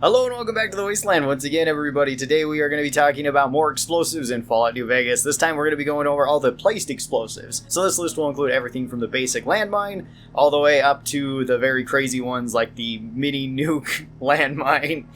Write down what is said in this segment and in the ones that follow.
Hello and welcome back to the Wasteland once again, everybody. Today we are going to be talking about more explosives in Fallout New Vegas. This time we're going to be going over all the placed explosives. So this list will include everything from the basic landmine all the way up to the very crazy ones like the mini nuke landmine.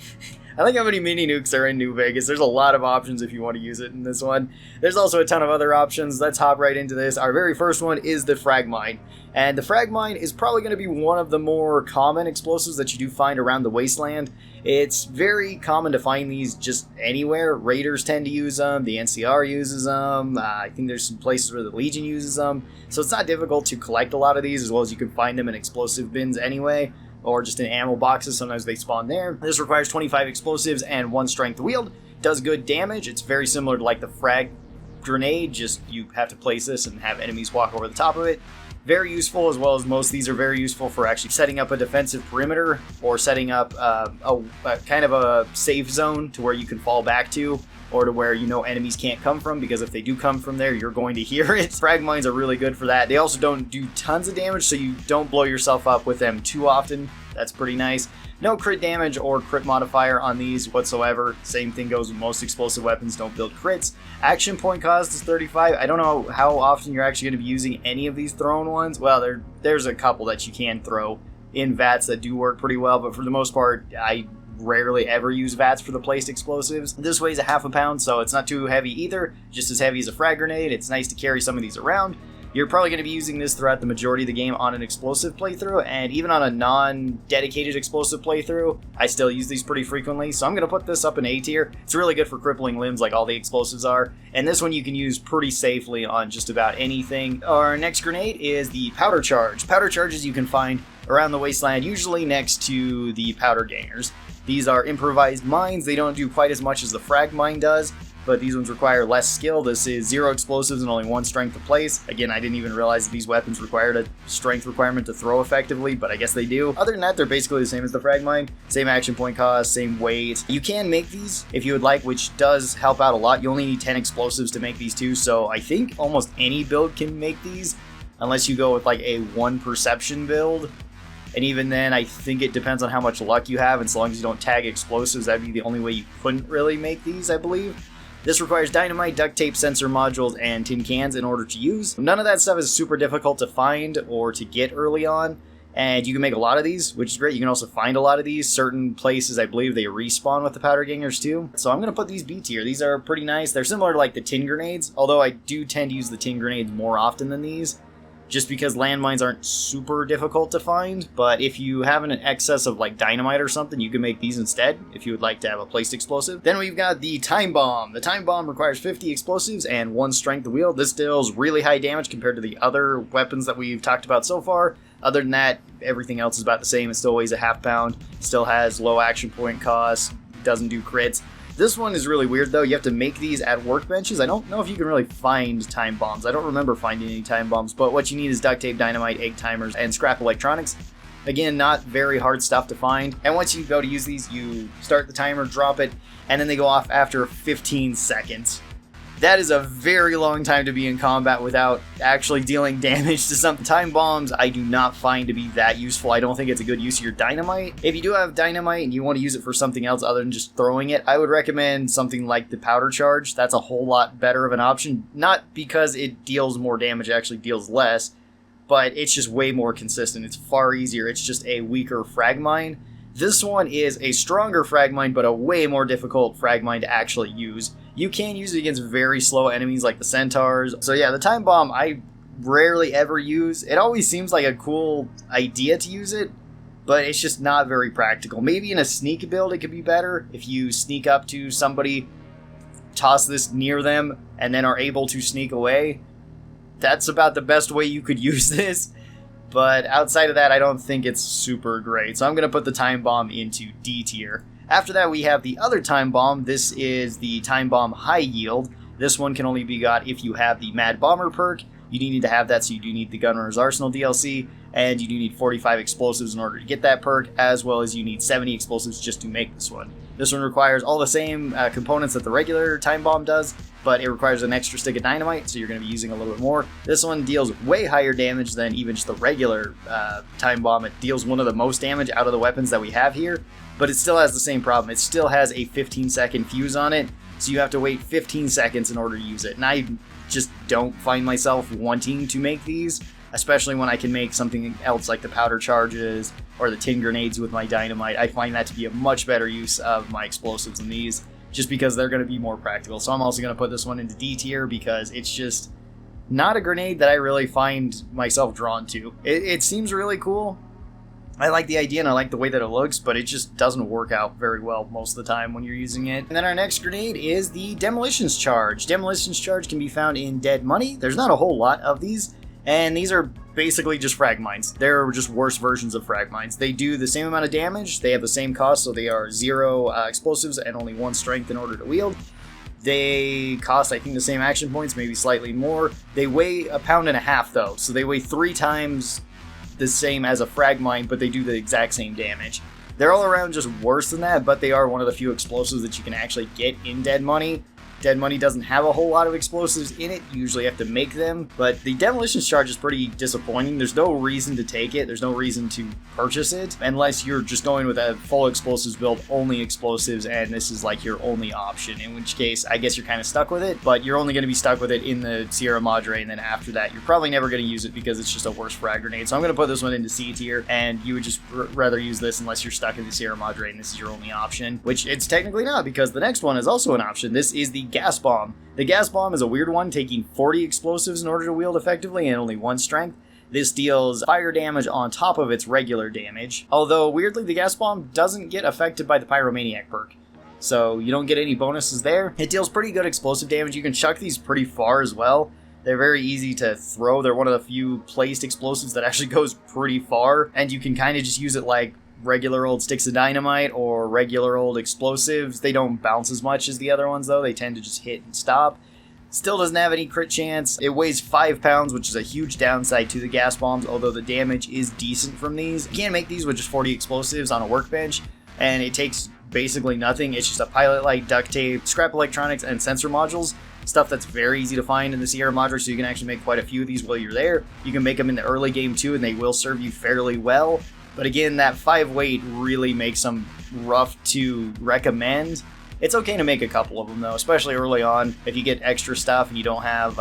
I think how many mini nukes are in New Vegas. There's a lot of options if you want to use it in this one. There's also a ton of other options. Let's hop right into this. Our very first one is the Fragmine. And the Fragmine is probably going to be one of the more common explosives that you do find around the Wasteland. It's very common to find these just anywhere. Raiders tend to use them. The NCR uses them. I think there's some places where the Legion uses them. So it's not difficult to collect a lot of these, as well as you can find them in explosive bins anyway, or just in ammo boxes. Sometimes they spawn there. This requires 25 explosives and 1 strength wield. Does good damage. It's very similar to like the frag grenade, just you have to place this and have enemies walk over the top of it. Very useful, as well as most of these are very useful for actually setting up a defensive perimeter or setting up a kind of a safe zone to where you can fall back to, or to where you know enemies can't come from, because if they do come from there, you're going to hear it. Frag mines are really good for that. They also don't do tons of damage, so you don't blow yourself up with them too often. That's pretty nice. No crit damage or crit modifier on these whatsoever. Same thing goes with most explosive weapons, don't build crits. Action point cost is 35. I don't know how often you're actually going to be using any of these thrown ones. Well, there's a couple that you can throw in VATs that do work pretty well, but for the most part, I rarely ever use VATs for the placed explosives. This weighs a half a pound, so it's not too heavy either. Just as heavy as a frag grenade. It's nice to carry some of these around. You're probably going to be using this throughout the majority of the game on an explosive playthrough, and even on a non-dedicated explosive playthrough, I still use these pretty frequently, so I'm going to put this up in A tier. It's really good for crippling limbs like all the explosives are, and this one you can use pretty safely on just about anything. Our next grenade is the Powder Charge. Powder Charges you can find around the Wasteland, usually next to the powder gangers. These are improvised mines. They don't do quite as much as the frag mine does, but these ones require less skill. This is 0 explosives and only 1 strength to place. Again, I didn't even realize that these weapons required a strength requirement to throw effectively, but I guess they do. Other than that, they're basically the same as the frag mine. Same action point cost, same weight. You can make these if you would like, which does help out a lot. You only need 10 explosives to make these too, so I think almost any build can make these, unless you go with like a 1 perception build. And even then, I think it depends on how much luck you have, and so long as you don't tag explosives, that'd be the only way you couldn't really make these, I believe. This requires dynamite, duct tape, sensor modules, and tin cans in order to use. None of that stuff is super difficult to find or to get early on, and you can make a lot of these, which is great. You can also find a lot of these. Certain places, I believe, they respawn with the powder gangers too. So I'm going to put these B tier. These are pretty nice. They're similar to like the tin grenades, although I do tend to use the tin grenades more often than these, just because landmines aren't super difficult to find. But if you have an excess of like dynamite or something, you can make these instead if you would like to have a placed explosive. Then we've got the Time Bomb. The Time Bomb requires 50 explosives and 1 strength wield. This deals really high damage compared to the other weapons that we've talked about so far. Other than that, everything else is about the same. It still weighs a half pound, still has low action point cost, doesn't do crits. This one is really weird though. You have to make these at workbenches. I don't know if you can really find time bombs. I don't remember finding any time bombs, but what you need is duct tape, dynamite, egg timers, and scrap electronics. Again, not very hard stuff to find. And once you go to use these, you start the timer, drop it, and then they go off after 15 seconds. That is a very long time to be in combat without actually dealing damage to something. Time bombs I do not find to be that useful. I don't think it's a good use of your dynamite. If you do have dynamite and you want to use it for something else other than just throwing it, I would recommend something like the Powder Charge. That's a whole lot better of an option. Not because it deals more damage, it actually deals less, but it's just way more consistent. It's far easier. It's just a weaker frag mine. This one is a stronger frag mine, but a way more difficult frag mine to actually use. You can use it against very slow enemies like the centaurs. So yeah, the time bomb I rarely ever use. It always seems like a cool idea to use it, but it's just not very practical. Maybe in a sneak build it could be better. If you sneak up to somebody, toss this near them, and then are able to sneak away, that's about the best way you could use this. But outside of that, I don't think it's super great. So I'm going to put the Time Bomb into D tier. After that, we have the other Time Bomb. This is the Time Bomb High Yield. This one can only be got if you have the Mad Bomber perk. You do need to have that, so you do need the Gunrunner's Arsenal DLC. and you do need 45 explosives in order to get that perk, as well as you need 70 explosives just to make this one. This one requires all the same components that the regular time bomb does, but it requires an extra stick of dynamite, so you're going to be using a little bit more. This one deals way higher damage than even just the regular time bomb. It deals one of the most damage out of the weapons that we have here, but it still has the same problem. It still has a 15-second fuse on it, so you have to wait 15 seconds in order to use it. And I just don't find myself wanting to make these, especially when I can make something else like the powder charges or the tin grenades with my dynamite. I find that to be a much better use of my explosives than these, just because they're going to be more practical. So I'm also going to put this one into D tier because it's just not a grenade that I really find myself drawn to. It seems really cool. I like the idea and I like the way that it looks, but it just doesn't work out very well most of the time when you're using it. And then our next grenade is the Demolition Charge. Demolition Charge can be found in Dead Money. There's not a whole lot of these, and these are basically just Fragmines. They're just worse versions of Fragmines. They do the same amount of damage, they have the same cost, so they are 0 explosives and only 1 strength in order to wield. They cost, I think, the same action points, maybe slightly more. They weigh 1.5 pounds though, so they weigh 3 times the same as a Fragmine, but they do the exact same damage. They're all around just worse than that, but they are one of the few explosives that you can actually get in Dead Money. Dead Money doesn't have a whole lot of explosives in it. You usually have to make them, but the Demolition Charge is pretty disappointing. There's no reason to take it. There's no reason to purchase it unless you're just going with a full explosives build, only explosives, and this is like your only option, in which case I guess you're kind of stuck with it, but you're only going to be stuck with it in the Sierra Madre, and then after that you're probably never going to use it because it's just a worse frag grenade. So I'm going to put this one into C tier, and you would just rather use this unless you're stuck in the Sierra Madre and this is your only option, which it's technically not because the next one is also an option. This is the Gas Bomb. The Gas Bomb is a weird one, taking 40 explosives in order to wield effectively and only 1 strength. This deals fire damage on top of its regular damage, although weirdly the Gas Bomb doesn't get affected by the Pyromaniac perk, so you don't get any bonuses there. It deals pretty good explosive damage. You can chuck these pretty far as well. They're very easy to throw. They're one of the few placed explosives that actually goes pretty far, and you can kind of just use it like regular old sticks of dynamite or regular old explosives. They don't bounce as much as the other ones though. They tend to just hit and stop. Still doesn't have any crit chance. It weighs 5 pounds, which is a huge downside to the gas bombs, although the damage is decent from these. You can make these with just 40 explosives on a workbench, and it takes basically nothing. It's just a pilot light, duct tape, scrap electronics, and sensor modules. Stuff that's very easy to find in the Sierra Madre, so you can actually make quite a few of these while you're there. You can make them in the early game too, and they will serve you fairly well. But again, that 5 weight really makes them rough to recommend. It's okay to make a couple of them though, especially early on. If you get extra stuff and you don't have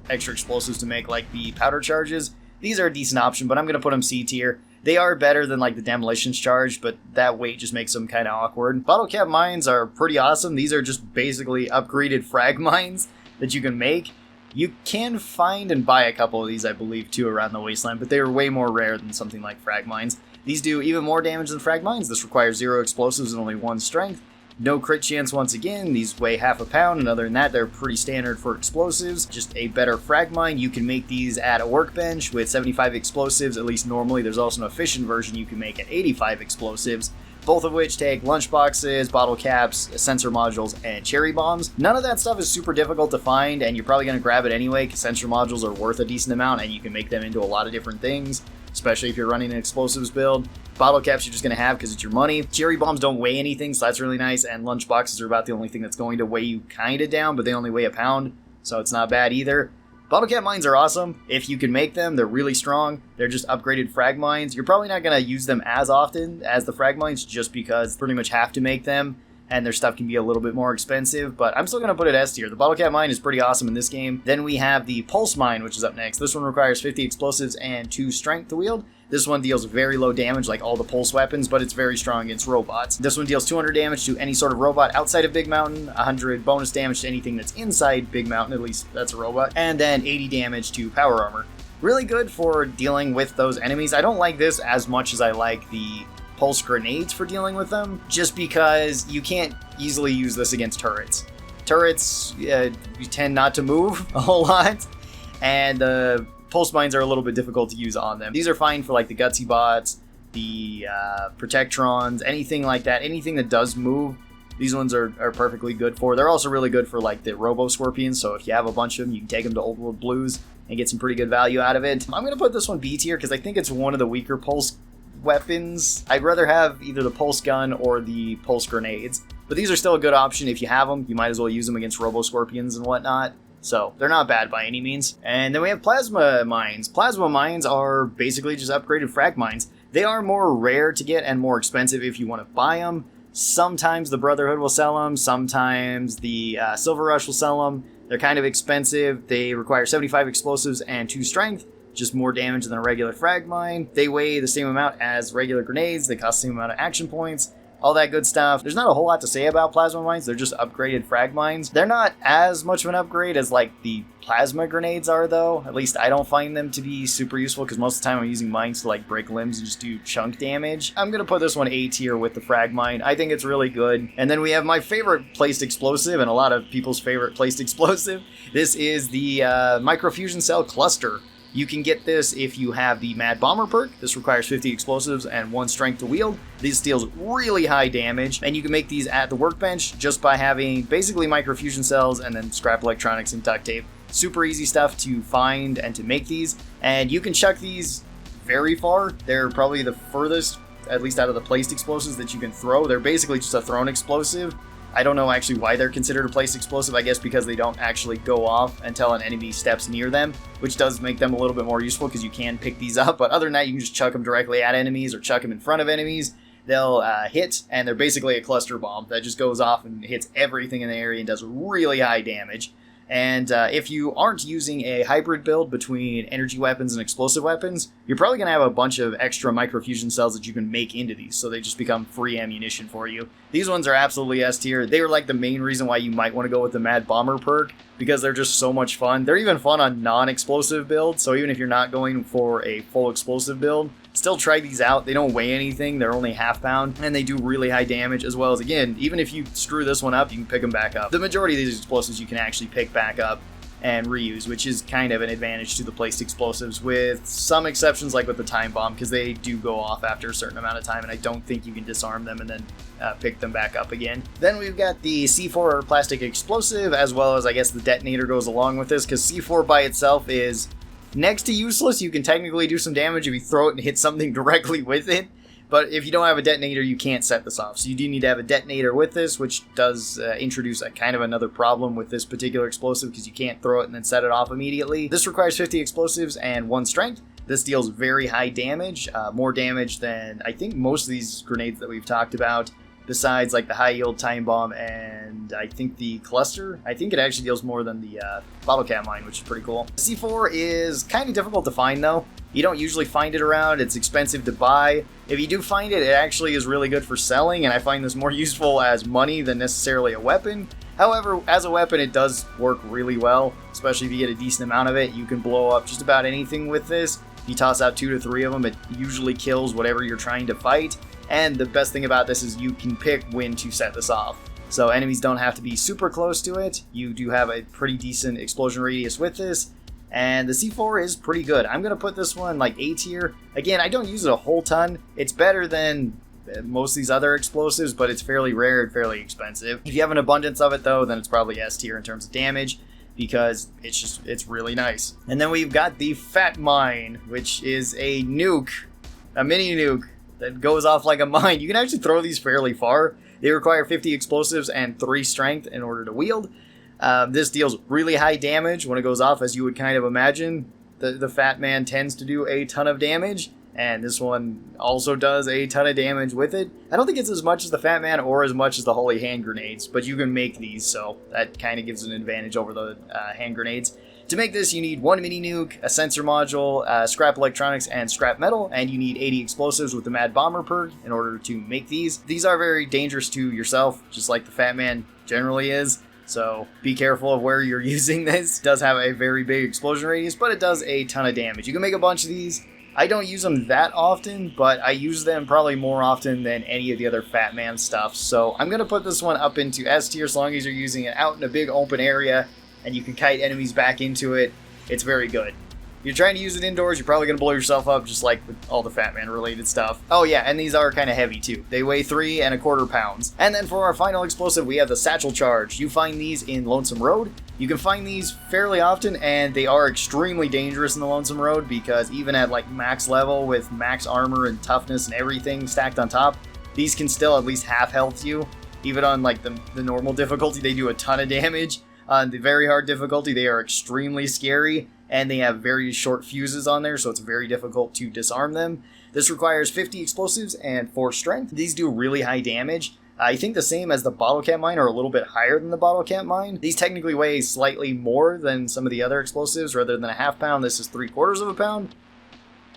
extra explosives to make like the powder charges, these are a decent option, but I'm going to put them C tier. They are better than like the Demolition Charge, but that weight just makes them kind of awkward. Bottlecap mines are pretty awesome. These are just basically upgraded frag mines that you can make. You can find and buy a couple of these, I believe, too, around the Wasteland, but they are way more rare than something like frag mines. These do even more damage than frag mines. This requires 0 explosives and only 1 strength. No crit chance once again. These weigh 0.5 pound, and other than that, they're pretty standard for explosives. Just a better frag mine. You can make these at a workbench with 75 explosives, at least normally. There's also an efficient version you can make at 85 explosives, both of which take lunchboxes, bottle caps, sensor modules, and cherry bombs. None of that stuff is super difficult to find, and you're probably going to grab it anyway because sensor modules are worth a decent amount, and you can make them into a lot of different things, especially if you're running an explosives build. Bottle caps you're just going to have because it's your money. Cherry bombs don't weigh anything, so that's really nice, and lunchboxes are about the only thing that's going to weigh you kind of down, but they only weigh 1 pound, so it's not bad either. Bottlecap mines are awesome. If you can make them, they're really strong. They're just upgraded frag mines. You're probably not going to use them as often as the frag mines just because you pretty much have to make them, and their stuff can be a little bit more expensive, but I'm still going to put it S tier. The Bottlecap mine is pretty awesome in this game. Then we have the Pulse mine, which is up next. This one requires 50 explosives and 2 strength to wield. This one deals very low damage like all the pulse weapons, but it's very strong against robots. This one deals 200 damage to any sort of robot outside of Big Mountain, 100 bonus damage to anything that's inside Big Mountain, at least that's a robot, and then 80 damage to power armor. Really good for dealing with those enemies. I don't like this as much as I like the pulse grenades for dealing with them, just because you can't easily use this against turrets. Turrets, you tend not to move a whole lot, and pulse mines are a little bit difficult to use on them. These are fine for like the Gutsy bots, the Protectrons, anything like that. Anything that does move These ones are perfectly good for. They're also really good for like the Robo Scorpions, so if you have a bunch of them, you can take them to Old World Blues and get some pretty good value out of it. I'm going to put this one B tier because I think it's one of the weaker pulse weapons. I'd rather have either the pulse gun or the pulse grenades, but these are still a good option. If you have them, you might as well use them against Robo Scorpions and whatnot. So they're not bad by any means. And then we have plasma mines. Plasma mines are basically just upgraded frag mines. They are more rare to get and more expensive if you want to buy them. Sometimes the Brotherhood will sell them. Sometimes the Silver Rush will sell them. They're kind of expensive. They require 75 explosives and 2 strength, just more damage than a regular frag mine. They weigh the same amount as regular grenades. They cost the same amount of action points. All that good stuff. There's not a whole lot to say about plasma mines. They're just upgraded frag mines. They're not as much of an upgrade as like the plasma grenades are, though. At least I don't find them to be super useful because most of the time I'm using mines to like break limbs and just do chunk damage. I'm gonna put this one A tier with the frag mine. I think it's really good. And then we have my favorite placed explosive and a lot of people's favorite placed explosive. This is the microfusion cell cluster. You can get this if you have the Mad Bomber perk. This requires 50 explosives and 1 strength to wield. This deals really high damage, and you can make these at the workbench just by having basically microfusion cells and then scrap electronics and duct tape. Super easy stuff to find and to make these, and you can chuck these very far. They're probably the furthest, at least out of the placed explosives, that you can throw. They're basically just a thrown explosive. I don't know actually why they're considered a placed explosive. I guess because they don't actually go off until an enemy steps near them, which does make them a little bit more useful because you can pick these up. But other than that, you can just chuck them directly at enemies or chuck them in front of enemies. They'll hit, and they're basically a cluster bomb that just goes off and hits everything in the area and does really high damage. And if you aren't using a hybrid build between energy weapons and explosive weapons, you're probably going to have a bunch of extra microfusion cells that you can make into these, so they just become free ammunition for you. These ones are absolutely S tier. They were like the main reason why you might want to go with the Mad Bomber perk, because they're just so much fun. They're even fun on non-explosive builds, so even if you're not going for a full explosive build, still try these out. They don't weigh anything. They're only half pound, and they do really high damage, as well as, again, even if you screw this one up, you can pick them back up. The majority of these explosives you can actually pick back up and reuse, which is kind of an advantage to the placed explosives, with some exceptions like with the time bomb, because they do go off after a certain amount of time, and I don't think you can disarm them and then pick them back up again. Then we've got the C4 or plastic explosive, as well as I guess the detonator goes along with this, because C4 by itself is next to useless. You can technically do some damage if you throw it and hit something directly with it, but if you don't have a detonator, you can't set this off. So you do need to have a detonator with this, which does introduce a kind of another problem with this particular explosive, because you can't throw it and then set it off immediately. This requires 50 explosives and 1 strength. This deals very high damage, more damage than I think most of these grenades that we've talked about, besides like the high yield time bomb and I think the cluster. I think it actually deals more than the bottlecap mine, which is pretty cool. C4 is kind of difficult to find though. You don't usually find it around. It's expensive to buy. If you do find it, it actually is really good for selling, and I find this more useful as money than necessarily a weapon. However, as a weapon, it does work really well, especially if you get a decent amount of it. You can blow up just about anything with this. If you toss out 2 to 3 of them, it usually kills whatever you're trying to fight. And the best thing about this is you can pick when to set this off. So enemies don't have to be super close to it. You do have a pretty decent explosion radius with this. And the C4 is pretty good. I'm going to put this one like A tier. Again, I don't use it a whole ton. It's better than most of these other explosives, but it's fairly rare and fairly expensive. If you have an abundance of it though, then it's probably S tier in terms of damage, because it's really nice. And then we've got the Fat Mine, which is a nuke, a mini nuke that goes off like a mine. You can actually throw these fairly far. They require 50 explosives and 3 strength in order to wield. This deals really high damage when it goes off, as you would kind of imagine. The Fat Man tends to do a ton of damage, and this one also does a ton of damage with it. I don't think it's as much as the Fat Man or as much as the Holy Hand Grenades, but you can make these, so that kind of gives an advantage over the hand grenades. To make this, you need 1 mini nuke, a sensor module, scrap electronics, and scrap metal, and you need 80 explosives with the Mad Bomber perk in order to make these. These are very dangerous to yourself, just like the Fat Man generally is, so be careful of where you're using this. It does have a very big explosion radius, but it does a ton of damage. You can make a bunch of these. I don't use them that often, but I use them probably more often than any of the other Fat Man stuff, so I'm going to put this one up into S tier as long as you're using it out in a big open area and you can kite enemies back into it. It's very good. you're trying to use it indoors, you're probably going to blow yourself up just like with all the Fat Man related stuff. Oh yeah, and these are kind of heavy too. They weigh 3¼ pounds. And then for our final explosive, we have the Satchel Charge. You find these in Lonesome Road. You can find these fairly often, and they are extremely dangerous in the Lonesome Road because even at like max level with max armor and toughness and everything stacked on top, these can still at least half health you. Even on like the normal difficulty, they do a ton of damage. On the very hard difficulty, they are extremely scary, and they have very short fuses on there, so it's very difficult to disarm them. This requires 50 explosives and 4 strength. These do really high damage. I think the same as the bottlecap mine, or a little bit higher than the bottlecap mine. These technically weigh slightly more than some of the other explosives. Rather than a ½ pound, this is 3/4 pound.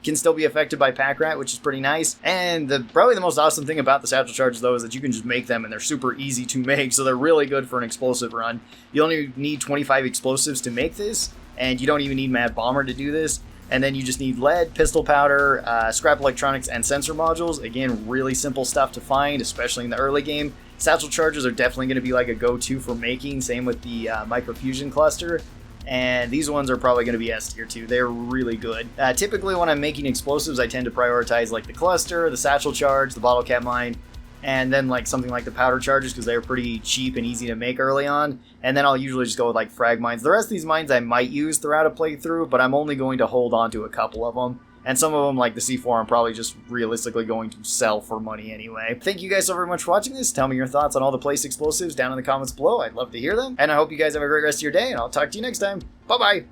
Can still be affected by pack rat, which is pretty nice. And probably the most awesome thing about the Satchel Charge, though, is that you can just make them, and they're super easy to make, so they're really good for an explosive run. You only need 25 explosives to make this, and you don't even need Mad Bomber to do this. And then you just need lead, pistol powder, scrap electronics, and sensor modules. Again, really simple stuff to find, especially in the early game. Satchel Charges are definitely going to be like a go-to for making, same with the microfusion cluster. And these ones are probably going to be S tier too. They're really good. Typically when I'm making explosives, I tend to prioritize like the cluster, the Satchel Charge, the bottlecap mine, and then like something like the powder charges because they're pretty cheap and easy to make early on. And then I'll usually just go with like frag mines. The rest of these mines I might use throughout a playthrough, but I'm only going to hold on to a couple of them. And some of them, like the C4, I'm probably just realistically going to sell for money anyway. Thank you guys so very much for watching this. Tell me your thoughts on all the placed explosives down in the comments below. I'd love to hear them. And I hope you guys have a great rest of your day, and I'll talk to you next time. Bye-bye!